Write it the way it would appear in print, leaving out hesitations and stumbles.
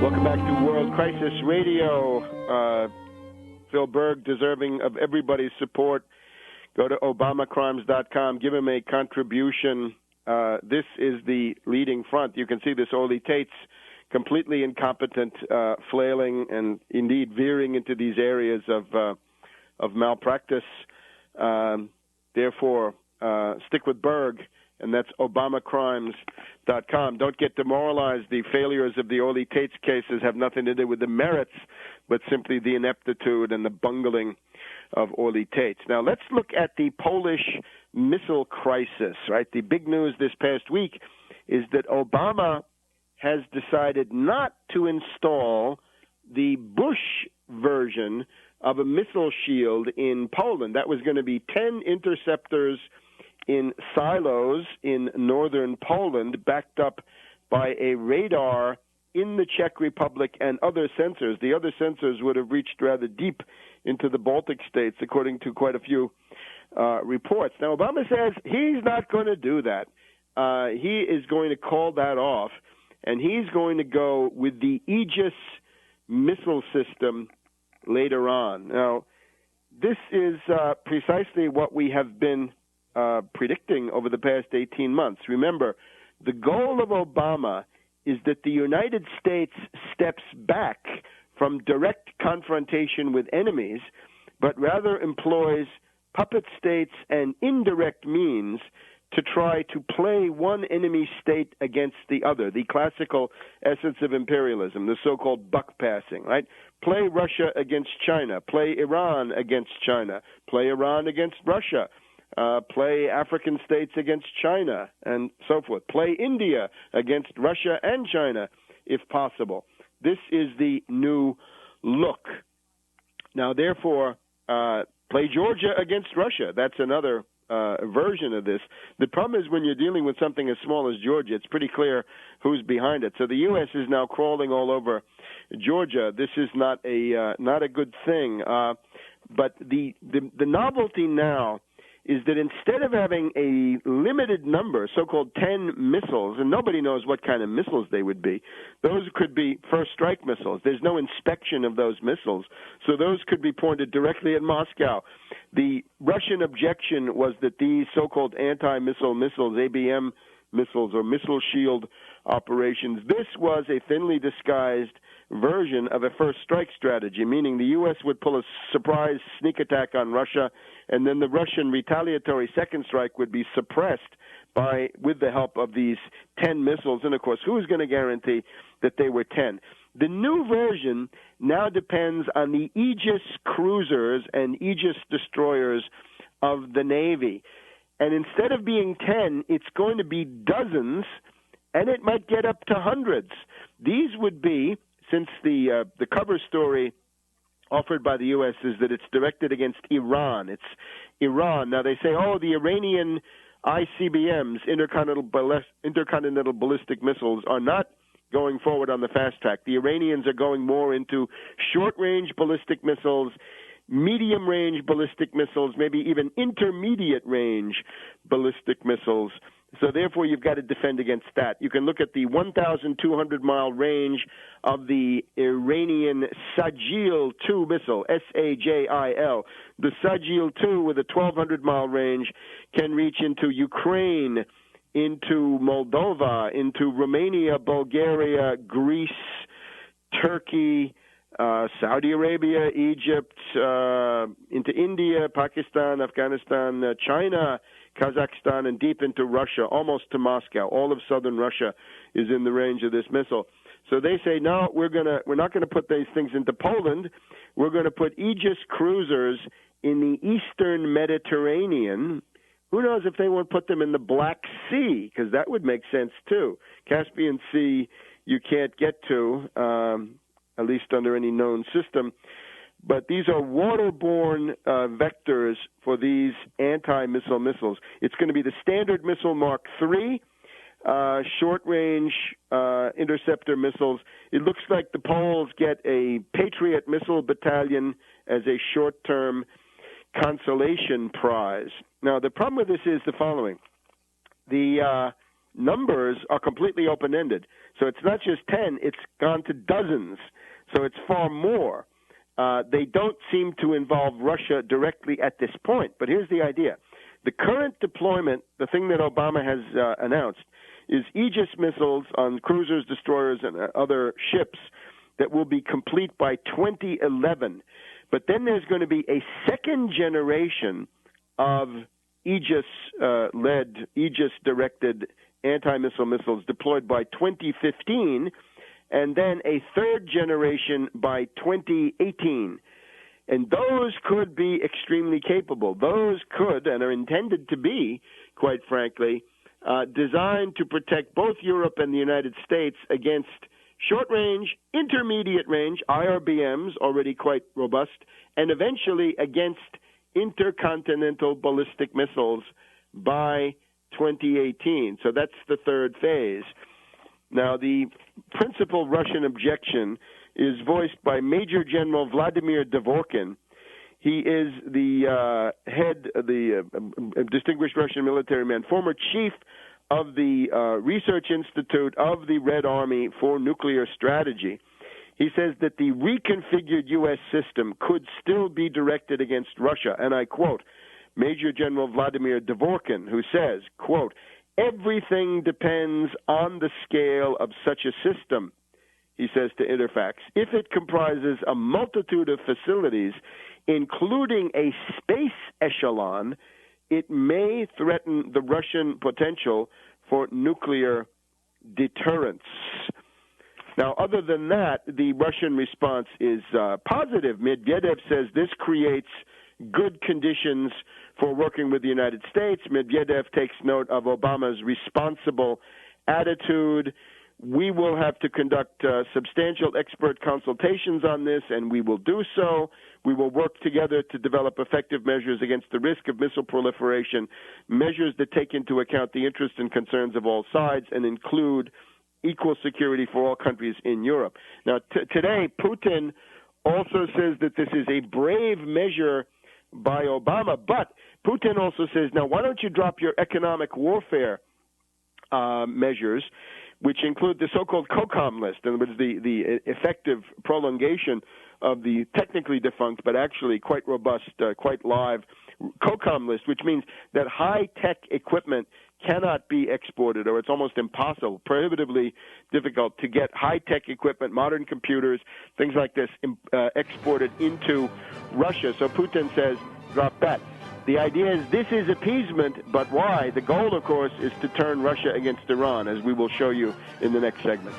Welcome back to World Crisis Radio. Phil Berg, deserving of everybody's support. Go to ObamaCrimes.com. Give him a contribution. This is the leading front. You can see this Oli Tates, completely incompetent, flailing and indeed veering into these areas of malpractice. Therefore, stick with Berg. And that's ObamaCrimes.com. Don't get demoralized. The failures of the Oli Tates cases have nothing to do with the merits, but simply the ineptitude and the bungling of Oli Tates. Now, let's look at the Polish missile crisis, right? The big news this past week is that Obama has decided not to install the Bush version of a missile shield in Poland. That was going to be 10 interceptors in silos in northern Poland, backed up by a radar in the Czech Republic and other sensors. The other sensors would have reached rather deep into the Baltic states, according to quite a few reports. Now, Obama says he's not going to do that. He is going to call that off, and he's going to go with the Aegis missile system later on. Now, this is precisely what we have been predicting over the past 18 months. Remember, the goal of Obama is that the United States steps back from direct confrontation with enemies, but rather employs puppet states and indirect means to try to play one enemy state against the other, the classical essence of imperialism, the so-called buck passing, right? Play Russia against China, play Iran against China, play Iran against Russia, play African states against China, and so forth. Play India against Russia and China, if possible. This is the new look. Now, therefore, play Georgia against Russia. That's another version of this. The problem is when you're dealing with something as small as Georgia, it's pretty clear who's behind it. So the U.S. is now crawling all over Georgia. This is not a good thing. But the novelty now is that instead of having a limited number, so-called 10 missiles, and nobody knows what kind of missiles they would be, those could be first strike missiles. There's no inspection of those missiles, so those could be pointed directly at Moscow. The Russian objection was that these so-called anti-missile missiles, ABM missiles or missile shield operations, this was a thinly disguised version of a first strike strategy, meaning the U.S. would pull a surprise sneak attack on Russia, and then the Russian retaliatory second strike would be suppressed with the help of these 10 missiles. And, of course, who's going to guarantee that they were 10? The new version now depends on the Aegis cruisers and Aegis destroyers of the Navy. And instead of being 10, it's going to be dozens, and it might get up to hundreds. These would be, since the cover story offered by the U.S. is that it's directed against Iran. It's Iran. Now, they say, the Iranian ICBMs, intercontinental ballistic missiles, are not going forward on the fast track. The Iranians are going more into short-range ballistic missiles, medium-range ballistic missiles, maybe even intermediate-range ballistic missiles. So therefore, you've got to defend against that. You can look at the 1,200-mile range of the Iranian Sajil-2 missile, S-A-J-I-L. The Sajil-2 with a 1,200-mile range can reach into Ukraine, into Moldova, into Romania, Bulgaria, Greece, Turkey, Saudi Arabia, Egypt, into India, Pakistan, Afghanistan, China, Kazakhstan, and deep into Russia, almost to Moscow. All of southern Russia is in the range of this missile. So they say, no, we're not going to put these things into Poland. We're going to put Aegis cruisers in the eastern Mediterranean, Who knows if they won't put them in the Black Sea, because that would make sense too. Caspian Sea you can't get to, at least under any known system. But these are waterborne vectors for these anti-missile missiles. It's going to be the Standard Missile Mark III, short-range interceptor missiles. It looks like the Poles get a Patriot missile battalion as a short-term consolation prize. Now, the problem with this is the following. The numbers are completely open-ended. So it's not just 10, it's gone to dozens. So it's far more. They don't seem to involve Russia directly at this point. But here's the idea. The current deployment, the thing that Obama has announced, is Aegis missiles on cruisers, destroyers, and other ships that will be complete by 2011. But then there's going to be a second generation of Aegis-led, Aegis-directed anti-missile missiles deployed by 2015, and then a third generation by 2018. And those could be extremely capable. Those could, and are intended to be, quite frankly, designed to protect both Europe and the United States against short-range, intermediate-range, IRBMs, already quite robust, and eventually against intercontinental ballistic missiles by 2018. So that's the third phase. Now, the principal Russian objection is voiced by Major General Vladimir Dvorkin. He is the distinguished Russian military man, former chief of the Research Institute of the Red Army for Nuclear Strategy. He says that the reconfigured U.S. system could still be directed against Russia, and I quote Major General Vladimir Dvorkin, who says, quote, "Everything depends on the scale of such a system," he says to Interfax. "If it comprises a multitude of facilities, including a space echelon, it may threaten the Russian potential for nuclear deterrence." Now, other than that, the Russian response is positive. Medvedev says this creates good conditions for working with the United States. Medvedev takes note of Obama's responsible attitude. We will have to conduct substantial expert consultations on this, and we will do so. We will work together to develop effective measures against the risk of missile proliferation, measures that take into account the interests and concerns of all sides and include equal security for all countries in Europe. Now, today, Putin also says that this is a brave measure by Obama, but Putin also says, now, why don't you drop your economic warfare measures, which include the so-called COCOM list, in other words, the effective prolongation of the technically defunct but actually quite robust, quite live COCOM list, which means that high-tech equipment cannot be exported, or it's almost impossible, prohibitively difficult to get high-tech equipment, modern computers, things like this exported into Russia. So Putin says, drop that. The idea is this is appeasement, but why? The goal, of course, is to turn Russia against Iran, as we will show you in the next segment.